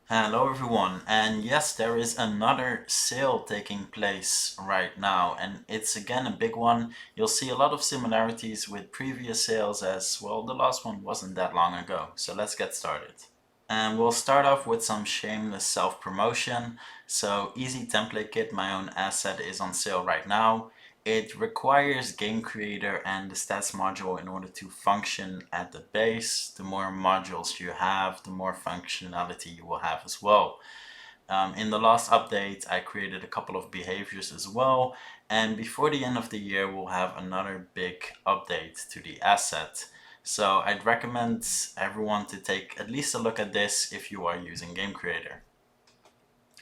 Hello everyone, and yes, there is another sale taking place right now, and it's again a big one. You'll see a lot of similarities with previous sales as well. The last one wasn't that long ago, so let's get started. And we'll start off with some shameless self-promotion. So Easy Template Kit, my own asset, is on sale right now. It requires Game Creator and the stats module in order to function at the base. The more modules you have, the more functionality you will have as well. In the last update, I created a couple of behaviors as well. And before the end of the year, we'll have another big update to the asset. So I'd recommend everyone to take at least a look at this if you are using Game Creator.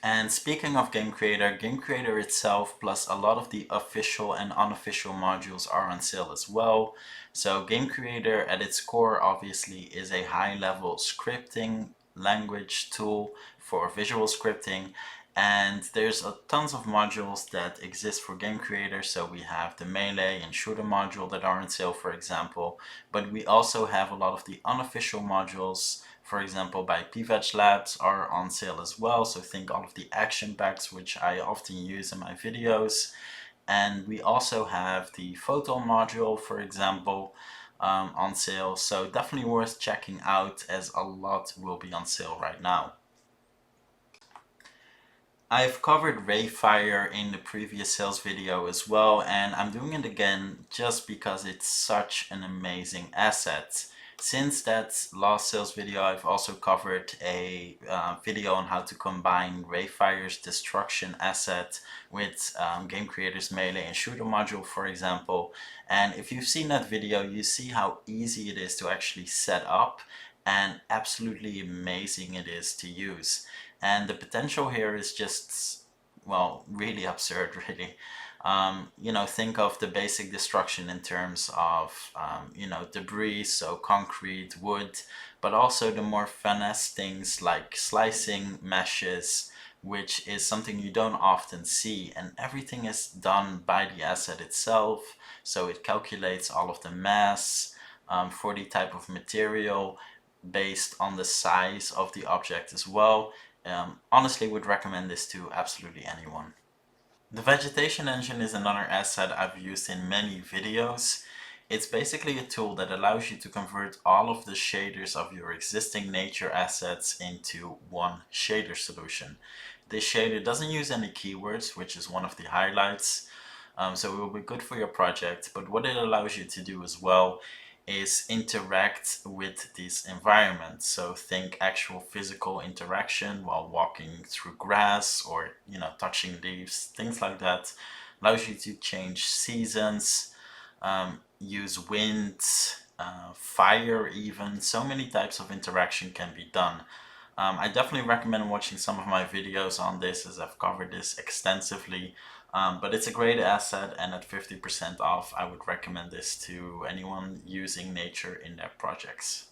And speaking of Game Creator itself plus a lot of the official and unofficial modules are on sale as well. So Game Creator at its core obviously is a high-level scripting language tool for visual scripting, and there's tons of modules that exist for Game Creator. So we have the melee and shooter module that are on sale, for example, but we also have a lot of the unofficial modules, for example, by Pivec Labs, are on sale as well. So think all of the action packs, which I often use in my videos. And we also have the photo module, for example, on sale. So definitely worth checking out, as a lot will be on sale right now. I've covered RayFire in the previous sales video as well, and I'm doing it again just because it's such an amazing asset. Since that last sales video, I've also covered a video on how to combine RayFire's destruction asset with Game Creator's melee and shooter module, for example. And if you've seen that video, you see how easy it is to actually set up and absolutely amazing it is to use. And the potential here is just, well, really absurd, really. Think of the basic destruction in terms of, debris, so concrete, wood, but also the more finesse things like slicing, meshes, which is something you don't often see. And everything is done by the asset itself. So it calculates all of the mass for the type of material based on the size of the object as well. Honestly, would recommend this to absolutely anyone. The Vegetation Engine is another asset I've used in many videos. It's basically a tool that allows you to convert all of the shaders of your existing nature assets into one shader solution. This shader doesn't use any keywords, which is one of the highlights, so it will be good for your project. But what it allows you to do as well is interact with this environment. So think actual physical interaction while walking through grass or touching leaves, things like that. Allows you to change seasons, use wind, fire even. So many types of interaction can be done. I definitely recommend watching some of my videos on this, as I've covered this extensively. But it's a great asset, and at 50% off, I would recommend this to anyone using nature in their projects.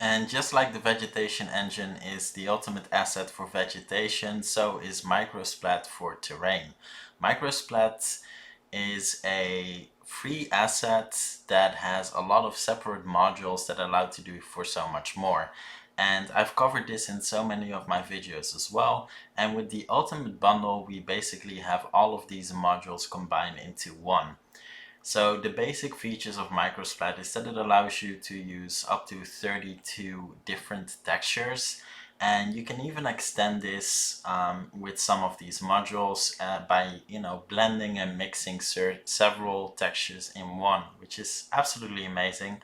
And just like the Vegetation Engine is the ultimate asset for vegetation, so is MicroSplat for terrain. MicroSplat is a free asset that has a lot of separate modules that allow to do for so much more. And I've covered this in so many of my videos as well. And with the Ultimate Bundle, we basically have all of these modules combined into one. So the basic features of MicroSplat is that it allows you to use up to 32 different textures. And you can even extend this with some of these modules by blending and mixing several textures in one, which is absolutely amazing.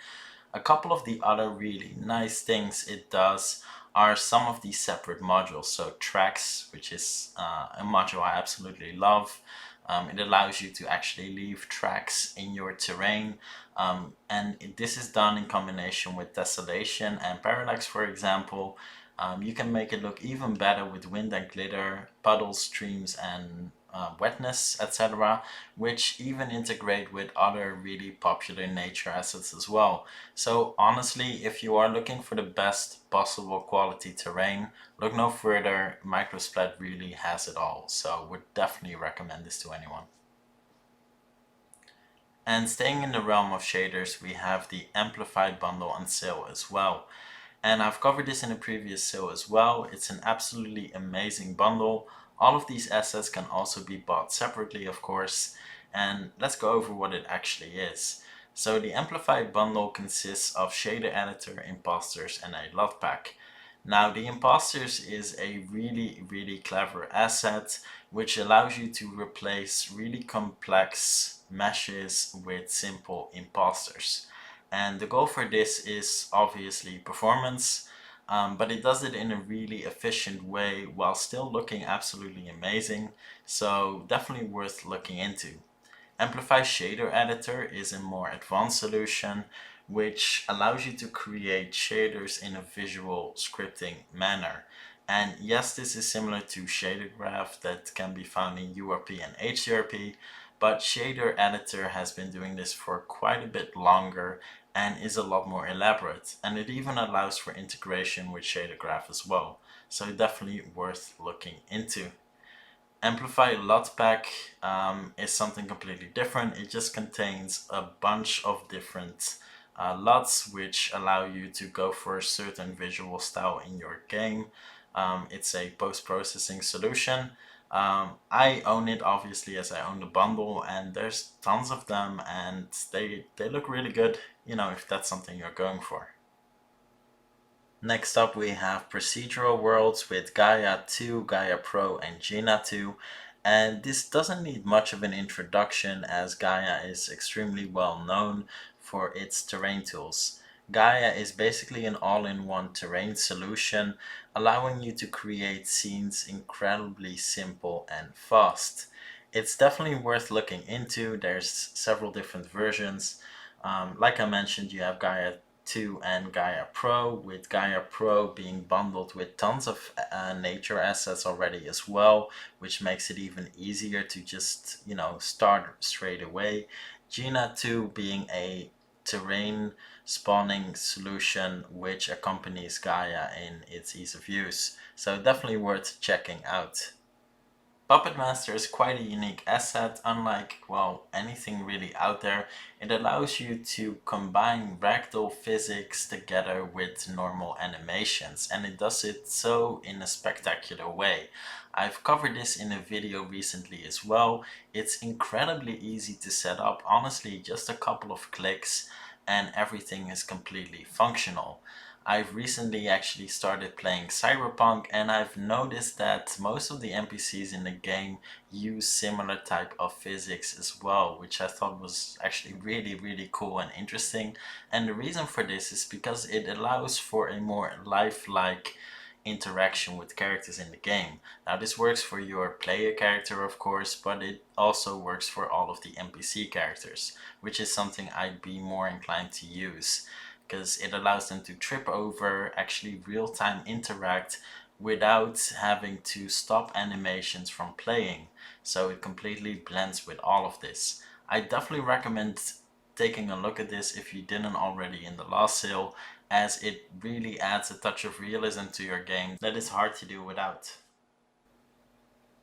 A couple of the other really nice things it does are some of these separate modules. So tracks, which is a module I absolutely love. It allows you to actually leave tracks in your terrain, and this is done in combination with tessellation and parallax, for example. You can make it look even better with wind and glitter, puddles, streams, and wetness, etc., which even integrate with other really popular nature assets as well. So honestly, if you are looking for the best possible quality terrain, look no further. MicroSplat really has it all, so would definitely recommend this to anyone. And staying in the realm of shaders, we have the Amplify bundle on sale as well. And I've covered this in a previous sale as well. It's an absolutely amazing bundle. All of these assets can also be bought separately, of course. And let's go over what it actually is. So the Amplify bundle consists of shader editor, imposters, and a LUT pack. Now the imposters is a really clever asset which allows you to replace really complex meshes with simple imposters. And the goal for this is obviously performance, but it does it in a really efficient way while still looking absolutely amazing. So definitely worth looking into. Amplify Shader Editor is a more advanced solution which allows you to create shaders in a visual scripting manner. And yes, this is similar to Shader Graph that can be found in URP and HDRP, but Shader Editor has been doing this for quite a bit longer and is a lot more elaborate. And it even allows for integration with Shader Graph as well. So definitely worth looking into. Amplify LUT pack is something completely different. It just contains a bunch of different LUTs which allow you to go for a certain visual style in your game. It's a post-processing solution. I own it obviously as I own the bundle, and there's tons of them and they look really good, you know, if that's something you're going for. Next up we have procedural worlds with Gaia 2, Gaia Pro, and Gena 2. And this doesn't need much of an introduction as Gaia is extremely well known for its terrain tools. Gaia is basically an all-in-one terrain solution, allowing you to create scenes incredibly simple and fast. It's definitely worth looking into. There's several different versions. Like I mentioned, you have Gaia 2 and Gaia Pro, with Gaia Pro being bundled with tons of nature assets already as well, which makes it even easier to just, you know, start straight away. Gena 2 being a terrain spawning solution which accompanies Gaia in its ease of use. So definitely worth checking out. PuppetMaster is quite a unique asset. Unlike, well, anything really out there, it allows you to combine ragdoll physics together with normal animations, and it does it so in a spectacular way. I've covered this in a video recently as well. It's incredibly easy to set up, honestly just a couple of clicks and everything is completely functional. I've recently actually started playing Cyberpunk, and I've noticed that most of the NPCs in the game use similar type of physics as well, which I thought was actually really cool and interesting. And the reason for this is because it allows for a more lifelike interaction with characters in the game. Now this works for your player character of course, but it also works for all of the NPC characters, which is something I'd be more inclined to use, because it allows them to trip over, actually real-time interact without having to stop animations from playing. So it completely blends with all of this. I definitely recommend taking a look at this if you didn't already in the last sale, as it really adds a touch of realism to your game that is hard to do without.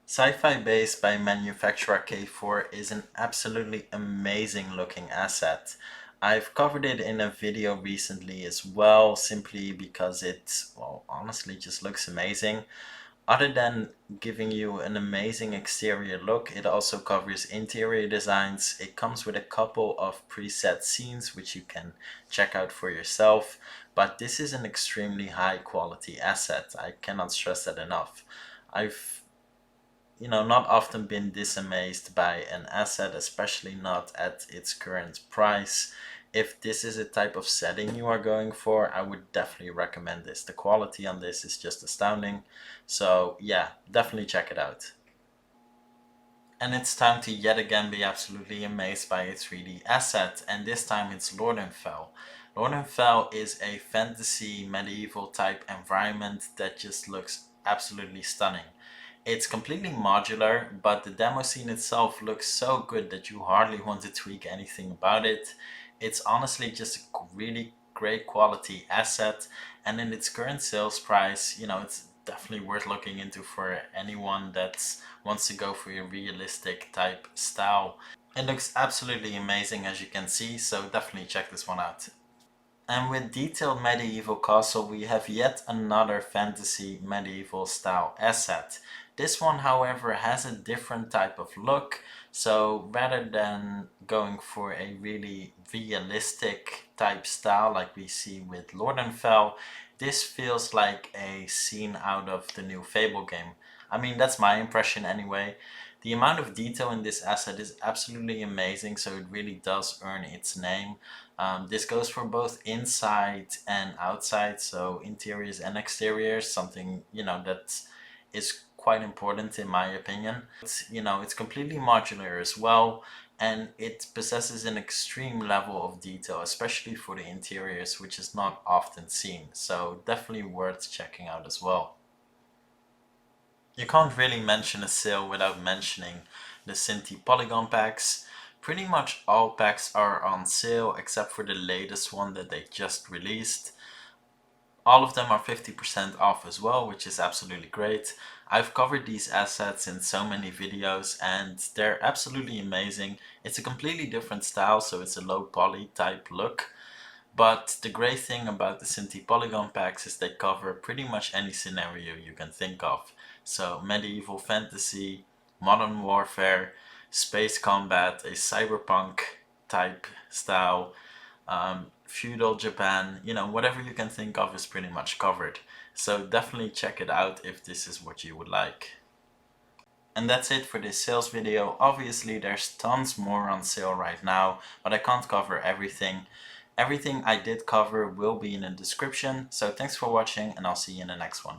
Sci-Fi Base by manufacturer K4 is an absolutely amazing looking asset. I've covered it in a video recently as well, simply because it, well, honestly just looks amazing. Other than giving you an amazing exterior look, it also covers interior designs. It comes with a couple of preset scenes which you can check out for yourself, but this is an extremely high quality asset. I cannot stress that enough. I've not often been this amazed by an asset, especially not at its current price. If this is a type of setting you are going for, I would definitely recommend this. The quality on this is just astounding. So yeah, definitely check it out. And it's time to yet again be absolutely amazed by a 3D asset, and this time it's Lordenfel. Lordenfel is a fantasy medieval type environment that just looks absolutely stunning. It's completely modular, but the demo scene itself looks so good that you hardly want to tweak anything about it. It's honestly just a really great quality asset, and in its current sales price, it's definitely worth looking into for anyone that wants to go for a realistic type style. It looks absolutely amazing as you can see, so definitely check this one out. And with Detailed Medieval Castle, we have yet another fantasy medieval style asset. This one, however, has a different type of look. So rather than going for a really realistic type style like we see with Lordenfel, this feels like a scene out of the new Fable game. I mean, that's my impression anyway. The amount of detail in this asset is absolutely amazing, so it really does earn its name. This goes for both inside and outside, so interiors and exteriors, something, that is quite important in my opinion. It's completely modular as well, and it possesses an extreme level of detail, especially for the interiors, which is not often seen, so definitely worth checking out as well. You can't really mention a sale without mentioning the Synty Polygon packs. Pretty much all packs are on sale except for the latest one that they just released. All of them are 50% off as well, which is absolutely great. I've covered these assets in so many videos and they're absolutely amazing. It's a completely different style, so it's a low poly type look. But the great thing about the Synty Polygon packs is they cover pretty much any scenario you can think of. So medieval fantasy, modern warfare, space combat, a cyberpunk type style, feudal Japan, whatever you can think of is pretty much covered. So definitely check it out if this is what you would like. And that's it for this sales video. Obviously there's tons more on sale right now, but I can't cover everything. Everything I did cover will be in the description. So thanks for watching and I'll see you in the next one.